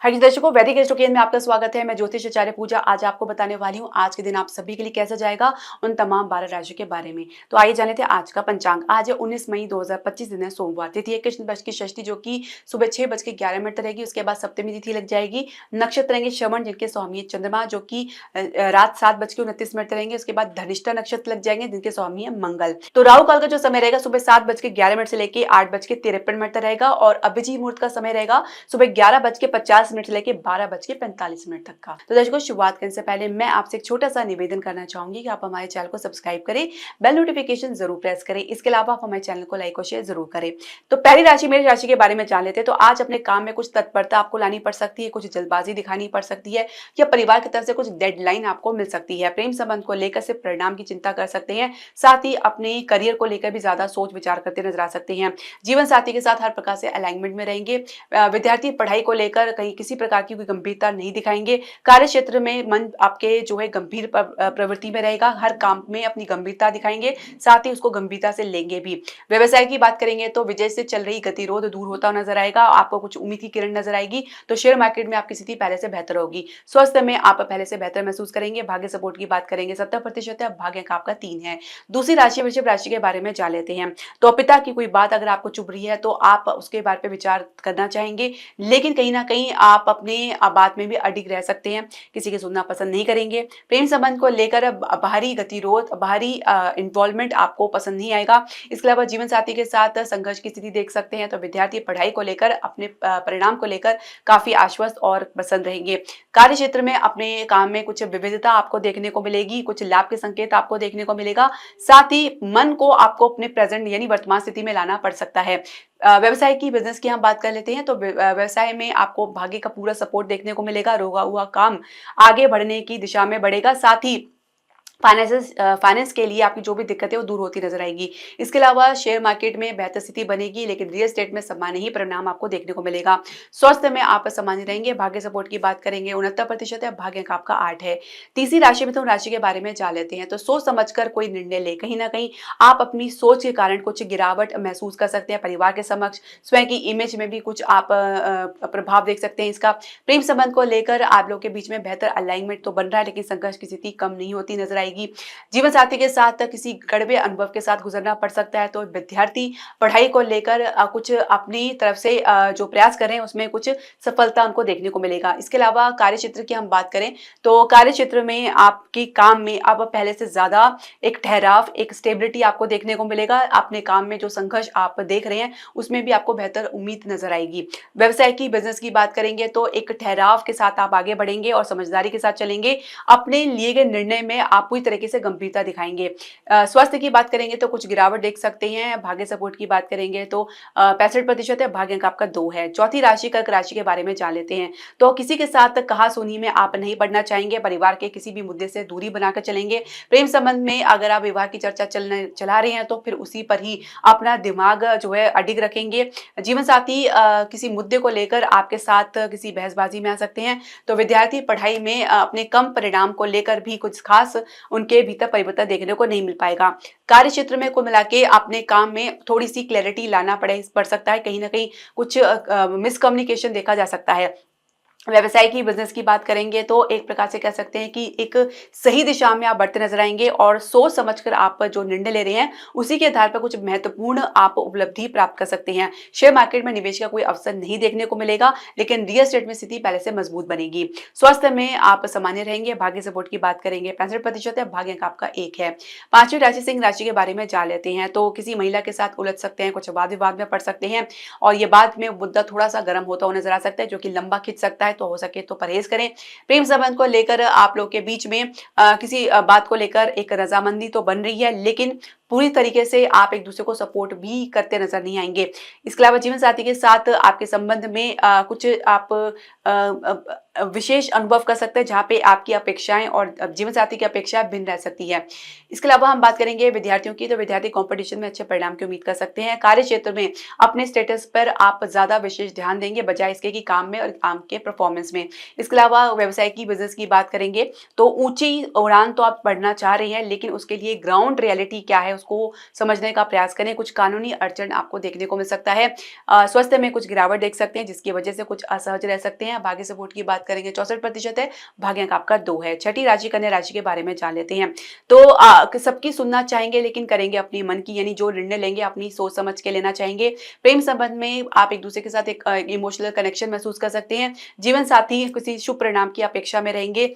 हर दर्शकों, वैदिक एस्ट्रोकेन में आपका स्वागत है। मैं ज्योतिष आचार्य पूजा आज आपको बताने वाली हूँ आज के दिन आप सभी के लिए कैसा जाएगा, उन तमाम 12 राशियों के बारे में। तो आइए जाने थे आज का पंचांग। आज है 19 मई 2025, दिन है सोमवार। तिथि है कृष्ण पक्ष की षष्ठी, जो कि सुबह 6:11 रहेगी। उसके बाद सप्तमी तिथि लग जाएगी। नक्षत्र रहेंगे श्रवण, जिनके स्वामी है चंद्रमा, जो कि रात 7:29 रहेंगे। उसके बाद धनिष्ठा नक्षत्र लग जाएंगे, जिनके स्वामी है मंगल। तो राहु काल का जो समय रहेगा सुबह 7:11 से लेकर 8:53 रहेगा। और अभिजीत मुहूर्त का समय रहेगा सुबह 11:50 से लेके 12:45 तक का। तो दर्शकों, शुरुआत करने से पहले मैं आपसे एक छोटा सा निवेदन करना चाहूंगी कि आप हमारे चैनल को सब्सक्राइब करें, बेल नोटिफिकेशन जरूर प्रेस करें। इसके अलावा आप हमारे चैनल को लाइक और शेयर जरूर करें। तो पहली राशि, मेरी राशि के बारे में जान लेते हैं। तो आज अपने काम में कुछ तत्परता आपको लानी पड़ सकती है, कुछ जल्दबाजी दिखानी पड़ सकती है, या परिवार की तरफ से कुछ डेडलाइन आपको मिल सकती है। प्रेम संबंध को लेकर से परिणाम की चिंता कर सकते हैं। साथ ही अपने करियर को लेकर भी ज्यादा सोच विचार करते नजर आ सकते हैं। जीवन साथी के साथ हर प्रकार से अलाइनमेंट में रहेंगे। विद्यार्थी पढ़ाई को लेकर कहीं किसी प्रकार की कोई गंभीरता नहीं दिखाएंगे। कार्य क्षेत्र में मन आपके जो है गंभीर प्रवृत्ति में रहेगा। हर काम में अपनी गंभीरता दिखाएंगे, साथ ही उसको गंभीरता से लेंगे भी। व्यवसाय की बात करेंगे तो विजय से चल रही गतिरोध दूर होता नजर आएगा। आपको कुछ उम्मीद की किरण नजर आएगी। तो शेयर मार्केट में आपकी स्थिति पहले से बेहतर होगी। स्वास्थ्य में आप पहले से बेहतर महसूस करेंगे। भाग्य सपोर्ट की बात करेंगे 70% है। भाग्य का आपका 3 है। दूसरी राशि वृषभ राशि के बारे में जान लेते हैं। तो पिता की कोई बात अगर आपको चुभ रही है तो आप उसके बारे में विचार करना चाहेंगे, लेकिन कहीं ना कहीं आप अपने बात में भी अडिग रह सकते हैं। किसी की सुनना पसंद नहीं करेंगे। प्रेम संबंध को लेकर बाहरी गतिरोध, बाहरी इन्वॉल्वमेंट आपको पसंद नहीं आएगा। इसके अलावा जीवन साथी के साथ संघर्ष की स्थिति देख सकते हैं। तो विद्यार्थी पढ़ाई को लेकर, अपने परिणाम को लेकर काफी आश्वस्त और प्रसन्न रहेंगे। कार्य क्षेत्र में अपने काम में कुछ विविधता आपको देखने को मिलेगी, कुछ लाभ के संकेत आपको देखने को मिलेगा। साथ ही मन को आपको अपने प्रेजेंट यानी वर्तमान स्थिति में लाना पड़ सकता है। व्यवसाय की, बिजनेस की हम बात कर लेते हैं। तो व्यवसाय में आपको भाग्य का पूरा सपोर्ट देखने को मिलेगा। रोका हुआ काम आगे बढ़ने की दिशा में बढ़ेगा। साथ ही फाइनेंस के लिए आपकी जो भी दिक्कत है वो दूर होती नजर आएगी। इसके अलावा शेयर मार्केट में बेहतर स्थिति बनेगी, लेकिन रियल एस्टेट में सामान्य ही परिणाम आपको देखने को मिलेगा। स्वास्थ्य में आप सामान्य रहेंगे। भाग्य सपोर्ट की बात करेंगे 69% है। भाग्य का आपका 8 है। तीसरी राशि मिथुन राशि के बारे में जान लेते हैं। तो सोच समझकर कोई निर्णय ले। कहीं ना कहीं आप अपनी सोच के कारण कुछ गिरावट महसूस कर सकते हैं। परिवार के समक्ष स्वयं की इमेज में भी कुछ आप प्रभाव देख सकते हैं इसका। प्रेम संबंध को लेकर आप लोग के बीच में बेहतर अलाइनमेंट तो बन रहा है, लेकिन संघर्ष की स्थिति कम नहीं होती नजर आएगी। जीवन साथी के साथ किसी कड़वे अनुभव के साथ गुजरना पड़ सकता है। तो विद्यार्थी पढ़ाई को लेकर कुछ अपनी तरफ से जो प्रयास करें उसमें कुछ सफलता उनको देखने को मिलेगा। इसके अलावा कार्य क्षेत्र की हम बात करें तो कार्य क्षेत्र में आपके काम में अब पहले से ज्यादा एक ठहराव, एक स्टेबिलिटी आपको देखने को मिलेगा। अपने काम में जो संघर्ष आप देख रहे हैं उसमें भी आपको बेहतर उम्मीद नजर आएगी। व्यवसाय की, बिजनेस की बात करेंगे तो एक ठहराव के साथ आप आगे बढ़ेंगे और समझदारी के साथ चलेंगे। अपने लिए गए निर्णय में आप पूरी तरीके से गंभीरता दिखाएंगे। स्वास्थ्य की बात करेंगे तो कुछ गिरावट देख सकते हैं। भाग्य सपोर्ट की बात करेंगे तो 65% है। भाग्य का आपका 2 है। चौथी राशि कर्क राशि के बारे में जान लेते हैं। तो किसी के साथ कहासुनी में आप नहीं पड़ना चाहेंगे। परिवार के किसी भी मुद्दे से दूरी बनाकर चलेंगे। प्रेम संबंध में अगर आप विवाह की चर्चा चला रहे हैं तो फिर उसी पर ही अपना दिमाग जो है अडिग रखेंगे। जीवन साथी किसी मुद्दे को लेकर आपके साथ किसी बहसबाजी में आ सकते हैं। तो विद्यार्थी पढ़ाई में अपने कम परिणाम को लेकर भी कुछ खास उनके भीतर परिवर्तन देखने को नहीं मिल पाएगा। कार्य क्षेत्र में कुल मिला के अपने काम में थोड़ी सी क्लैरिटी लाना पड़ सकता है। कहीं ना कहीं कुछ मिसकम्युनिकेशन देखा जा सकता है। व्यवसाय की, बिजनेस की बात करेंगे तो एक प्रकार से कह सकते हैं कि एक सही दिशा में आप बढ़ते नजर आएंगे और सोच समझकर आप जो निर्णय ले रहे हैं उसी के आधार पर कुछ महत्वपूर्ण आप उपलब्धि प्राप्त कर सकते हैं। शेयर मार्केट में निवेश का कोई अवसर नहीं देखने को मिलेगा, लेकिन रियल एस्टेट में स्थिति पहले से मजबूत बनेगी। स्वास्थ्य में आप सामान्य रहेंगे। भाग्य सपोर्ट की बात करेंगे 65% है। भाग्य का आपका 1 है। पांचवी राशि सिंह राशि के बारे में जान लेते हैं। तो किसी महिला के साथ उलझ सकते हैं, कुछ वाद विवाद में पड़ सकते हैं और ये बाद में मुद्दा थोड़ा सा गर्म होता हुआ नजर आ सकता है, जो कि लंबा खिंच सकता है। तो हो सके तो परहेज करें। प्रेम संबंध को लेकर आप लोग के बीच में किसी बात को लेकर एक रजामंदी तो बन रही है, लेकिन पूरी तरीके से आप एक दूसरे को सपोर्ट भी करते नजर नहीं आएंगे। इसके अलावा जीवन साथी के साथ आपके संबंध में कुछ आप विशेष अनुभव कर सकते हैं, जहाँ पे आपकी अपेक्षाएं और जीवन साथी की अपेक्षाएं भिन्न रह सकती है। इसके अलावा हम बात करेंगे विद्यार्थियों की। तो विद्यार्थी कंपटीशन में अच्छे परिणाम की उम्मीद कर सकते हैं। कार्य क्षेत्र में अपने स्टेटस पर आप ज्यादा विशेष ध्यान देंगे, बजाय इसके कि काम में और काम के परफॉर्मेंस में। इसके अलावा व्यवसाय की, बिजनेस की बात करेंगे तो ऊंची उड़ान तो आप बढ़ना चाह रहे हैं, लेकिन उसके लिए ग्राउंड रियलिटी क्या है उसको समझने का प्रयास करें। कुछ कानूनी अड़चन आपको देखने को मिल सकता है। स्वास्थ्य में कुछ गिरावट देख सकते हैं जिसकी वजह से कुछ असहज रह सकते हैं। भाग्य सपोर्ट की बात करेंगे 64% है, भाग्यांक आपका 2 है। छठी राशि कन्या राशि के बारे में जान लेते हैं। तो सबकी सुनना चाहेंगे लेकिन करेंगे अपनी मन की, यानी जो निर्णय लेंगे अपनी सोच समझ के लेना चाहेंगे। प्रेम संबंध में आप एक दूसरे के साथ एक इमोशनल कनेक्शन महसूस कर सकते हैं। जीवन साथी किसी शुभ परिणाम की अपेक्षा में रहेंगे।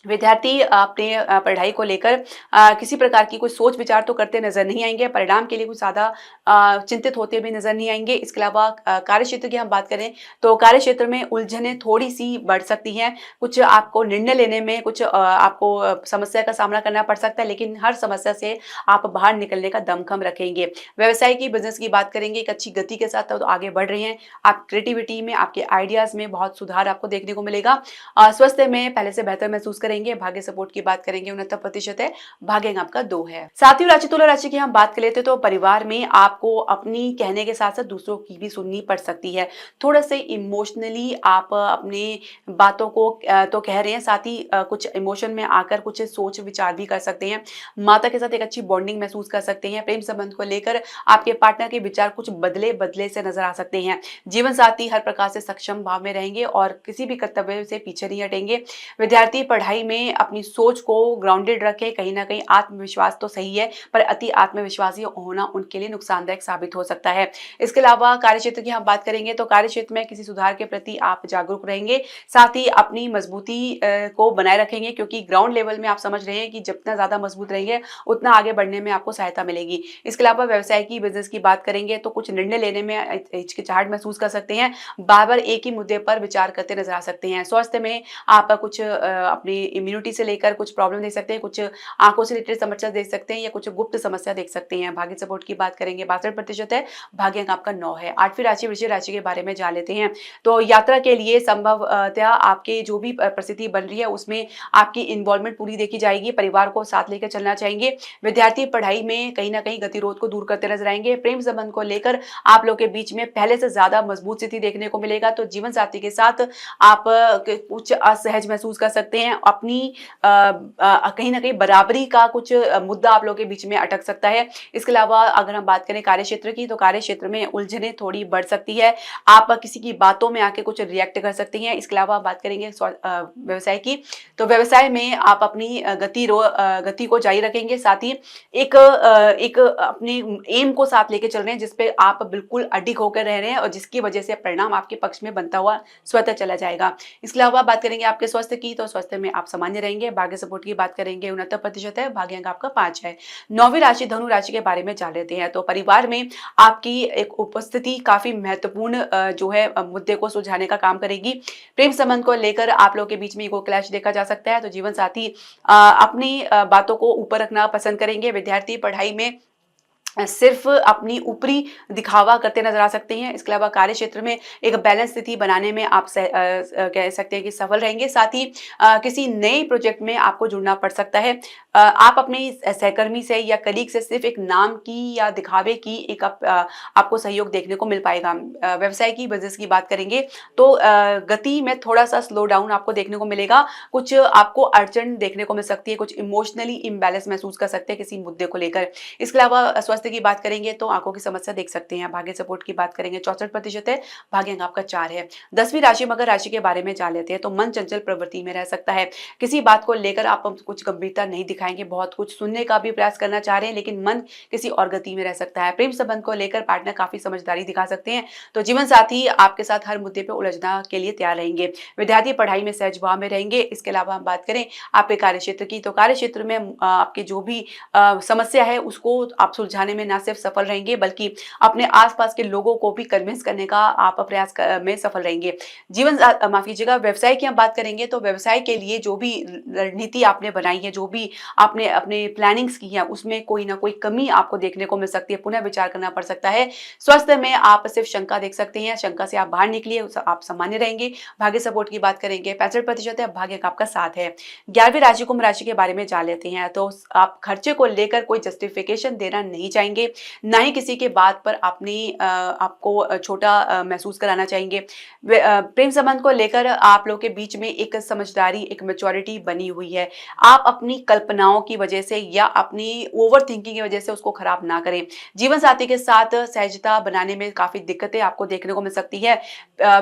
विद्यार्थी अपने पढ़ाई को लेकर किसी प्रकार की कोई सोच विचार तो करते नजर नहीं आएंगे, परिणाम के लिए कुछ ज़्यादा चिंतित होते भी नजर नहीं आएंगे। इसके अलावा कार्य क्षेत्र की हम बात करें तो कार्य क्षेत्र में उलझनें थोड़ी सी बढ़ सकती हैं। कुछ आपको निर्णय लेने में कुछ आपको समस्या का सामना करना पड़ सकता है, लेकिन हर समस्या से आप बाहर निकलने का दमखम रखेंगे। व्यवसाय की बिजनेस की बात करेंगे, एक अच्छी गति के साथ तो आगे बढ़ रहे हैं। आप क्रिएटिविटी में, आपके आइडियाज में बहुत सुधार आपको देखने को मिलेगा। स्वास्थ्य में पहले से बेहतर महसूस करेंगे। भाग्य सपोर्ट की बात करेंगे 69% है, भाग्यांक आपका 2 है। सातवीं राशि तुला राशि की हम बात कर लेते तो परिवार में आपको अपनी कहने के साथ साथ दूसरों की भी सुननी पड़ सकती है। थोड़ा से इमोशनली आप अपने बातों को तो कह रहे हैं, साथ ही कुछ इमोशन में आकर कुछ सोच विचार भी कर सकते हैं। माता के साथ एक अच्छी बॉन्डिंग महसूस कर सकते हैं। प्रेम संबंध को लेकर आपके पार्टनर के विचार कुछ बदले बदले से नजर आ सकते हैं। जीवन साथी हर प्रकार से सक्षम भाव में रहेंगे और किसी भी कर्तव्य से पीछे नहीं हटेंगे। विद्यार्थी पढ़ाई में अपनी सोच को ग्राउंडेड रखें। कहीं ना कहीं आत्मविश्वास तो सही है, पर अति आत्मविश्वासी होना उनके लिए नुकसानदायक साबित हो सकता है। इसके अलावा कार्य क्षेत्र की हम बात करेंगे तो कार्य क्षेत्र में किसी सुधार के प्रति आप जागरूक रहेंगे, साथ ही अपनी मजबूती को बनाए रखेंगे, क्योंकि ग्राउंड लेवल में आप समझ रहे हैं कि जितना ज्यादा मजबूत रहेंगे उतना आगे बढ़ने में आपको सहायता मिलेगी। इसके अलावा व्यवसाय की बिजनेस की बात करेंगे तो कुछ निर्णय लेने में हिचकिचाहट महसूस कर सकते हैं। बार बार एक ही मुद्दे पर विचार करते नजर आ सकते हैं। स्वास्थ्य में आप कुछ अपनी इम्यूनिटी से लेकर कुछ प्रॉब्लम देख सकते हैं, कुछ आंखों से रिलेटेड समस्या देख सकते हैं या कुछ गुप्त समस्या देख सकते हैं। भाग्य सपोर्ट की बात करेंगे 62% है, भाग्यांक आपका 9 है। आठवीं राशि वृश्चिक राशि के बारे में जान लेते हैं। तो यात्रा के लिए संभवतः आपके जो भी परिस्थिति बन रही है उसमें आपकी इन्वॉल्वमेंट पूरी देखी जाएगी। परिवार को साथ लेकर चलना चाहेंगे। विद्यार्थी पढ़ाई में कहीं ना कहीं गतिरोध को दूर करते नजर आएंगे। प्रेम संबंध को लेकर आप लोग के बीच में पहले से ज्यादा मजबूत स्थिति देखने को मिलेगा। तो जीवन साथी के साथ आप कुछ असहज महसूस कर सकते हैं। अपनी कहीं ना कहीं बराबरी का कुछ मुद्दा आप लोगों के बीच में अटक सकता है। इसके अलावा अगर हम बात करें कार्य क्षेत्र की तो कार्य क्षेत्र में उलझने थोड़ी बढ़ सकती है। आप किसी की बातों में आके कुछ रिएक्ट कर सकती हैं। इसके अलावा बात करेंगे व्यवसाय की तो व्यवसाय में आप अपनी गति को जारी रखेंगे, साथ ही एक अपने एम को साथ लेके चल रहे हैं जिसपे आप बिल्कुल अडिग होकर रह रहे हैं और जिसकी वजह से परिणाम आपके पक्ष में बनता हुआ स्वतः चला जाएगा। इसके अलावा बात करेंगे आपके स्वास्थ्य की तो स्वास्थ्य में आप सामान्य रहेंगे। भाग्य सपोर्ट की बात करेंगे 69% है, भाग्यांक आपका 5 है। नौवीं राशि धनु राशि के बारे में जान लेते हैं। तो परिवार में आपकी एक उपस्थिति काफी महत्वपूर्ण जो है मुद्दे को सुलझाने का काम करेगी। प्रेम संबंध को लेकर आप लोगों के बीच में ईगो क्लैश देखा जा सकता है। तो जीवन साथी अपनी बातों को ऊपर रखना पसंद करेंगे। विद्यार्थी पढ़ाई में सिर्फ अपनी ऊपरी दिखावा करते नजर आ सकते हैं। इसके अलावा कार्य क्षेत्र में एक बैलेंस स्थिति बनाने में आप कह सकते हैं कि सफल रहेंगे। साथ ही किसी नए प्रोजेक्ट में आपको जुड़ना पड़ सकता है। आप अपने सहकर्मी से या कलीग से सिर्फ एक नाम की या दिखावे की एक आपको सहयोग देखने को मिल पाएगा। व्यवसाय की बिजनेस की बात करेंगे तो गति में थोड़ा सा स्लो डाउन आपको देखने को मिलेगा। कुछ आपको अड़चन देखने को मिल सकती है, कुछ इमोशनली इम्बैलेंस महसूस कर सकते हैं किसी मुद्दे को लेकर। इसके अलावा स्वास्थ्य की बात करेंगे तो आंखों की समस्या देख सकते हैं। भाग्य सपोर्ट की बात करेंगे 64% है, भाग्यांक आपका 4 है। 10वीं राशि मकर राशि के बारे में जान लेते हैं। तो मन चंचल प्रवृत्ति में रह सकता है। किसी बात को लेकर आप कुछ गंभीरता नहीं दिखाएंगे। बहुत कुछ सुनने का भी प्रयास करना चाह रहे हैं लेकिन मन किसी और गति में रह सकता है। प्रेम संबंध को लेकर पार्टनर काफी समझदारी दिखा सकते हैं। तो जीवन साथी आपके साथ हर मुद्दे पर उलझना के लिए तैयार रहेंगे। विद्यार्थी पढ़ाई में सहज भाव में रहेंगे। इसके अलावा हम बात करें आपके कार्य क्षेत्र की तो कार्य क्षेत्र में आपकी जो भी समस्या है उसको आप सुलझाने में ना सिर्फ सफल रहेंगे बल्कि अपने आसपास के लोगों को भी कन्विंस करने का आप प्रयास में सफल रहेंगे। जीवन माफ कीजिएगा, व्यवसाय की हम बात करेंगे तो व्यवसाय के लिए जो भी रणनीति आपने बनाई है, जो भी आपने अपने प्लानिंग्स की है उसमें कोई ना कोई कमी आपको देखने को मिल सकती है, पुनः विचार करना पड़ सकता है। स्वास्थ्य में आप सिर्फ शंका देख सकते हैं, शंका से आप बाहर निकलिए, आप सामान्य रहेंगे। भाग्य सपोर्ट की बात करेंगे 65% है, भाग्य आपका 7 है। 11वीं राशि कुंभ राशि के बारे में जान लेते हैं। तो आप खर्चे को लेकर कोई जस्टिफिकेशन देना नहीं चाहेंगे, ना ही किसी के बात पर आपको छोटा महसूस कराना चाहेंगे। प्रेम संबंध को लेकर आप लोग के बीच में एक समझदारी, एक मैच्योरिटी बनी हुई है। आप अपनी कल्पना कल्पनाओं की वजह से या अपनी ओवर थिंकिंग की वजह से उसको खराब ना करें। जीवन साथी के साथ सहजता बनाने में काफ़ी दिक्कतें आपको देखने को मिल सकती है।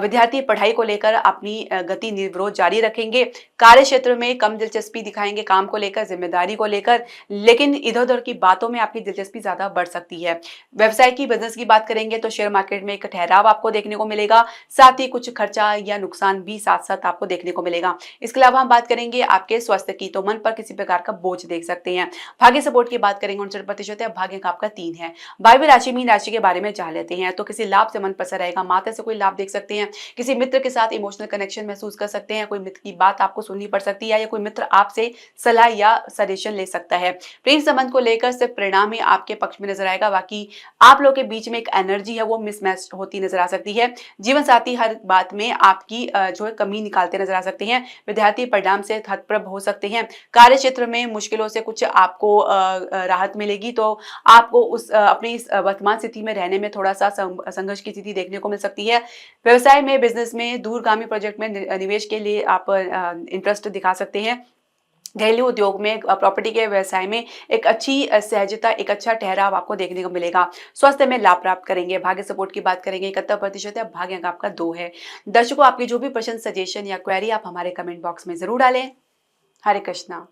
विद्यार्थी पढ़ाई को लेकर अपनी गति निर्विरोध जारी रखेंगे। कार्य क्षेत्र में कम दिलचस्पी दिखाएँगे काम को लेकर, ज़िम्मेदारी को लेकर, लेकिन इधर-उधर की बातों में आपकी दिलचस्पी ज़्यादा बढ़ सकती है। व्यवसाय की बिज़नेस की बात करेंगे तो शेयर मार्केट में एक ठहराव आपको देखने को मिलेगा, साथ ही कुछ खर्चा या नुकसान भी साथ-साथ आपको देखने को मिलेगा। इसके अलावा हम बात करेंगे आपके स्वास्थ्य की, तो मन पर किसी प्रकार का बोझ देख सकते हैं। भाग्य सपोर्ट की बात करेंगे 69% है, भाग्य का आपका 3 है। वायव्य राशि मीन राशि के बारे में जान लेते हैं, तो किसी लाभ से मन प्रसन्न रहेगा, माता से कोई लाभ देख सकते हैं, किसी मित्र के साथ इमोशनल कनेक्शन महसूस कर सकते हैं, कोई मित्र की बात आपको सुननी पड़ सकती है या कोई मित्र आपसे सलाह या सजेशन ले सकता है। प्रेम संबंध को लेकर सिर्फ परिणाम ही आपके पक्ष में नजर आएगा, बाकी आप लोग के बीच में एक एनर्जी है वो मिसमैच होती नजर आ सकती है। जीवन साथी हर बात में आपकी जो है कमी निकालते नजर आ सकते हैं। विद्यार्थी परिणाम से हतप्रभ हो सकते हैं। कार्य क्षेत्र में मुश्किलों से कुछ आपको राहत मिलेगी, तो आपको उस अपनी इस वर्तमान स्थिति में रहने में थोड़ा सा संघर्ष की स्थिति देखने को मिल सकती है। व्यवसाय में, बिजनेस में, दूरगामी प्रोजेक्ट में निवेश के लिए आप इंटरेस्ट दिखा सकते हैं। घरेलू उद्योग में, प्रॉपर्टी के व्यवसाय में एक अच्छी सहजता, एक अच्छा ठहराव आपको देखने को मिलेगा। स्वास्थ्य में लाभ प्राप्त करेंगे। भाग्य सपोर्ट की बात करेंगे 71% है, भाग्य अंक आपका 2 है। दर्शकों, आपकी जो भी प्रश्न, सजेशन या क्वेरी आप हमारे कमेंट बॉक्स में जरूर डालें। हरे कृष्णा।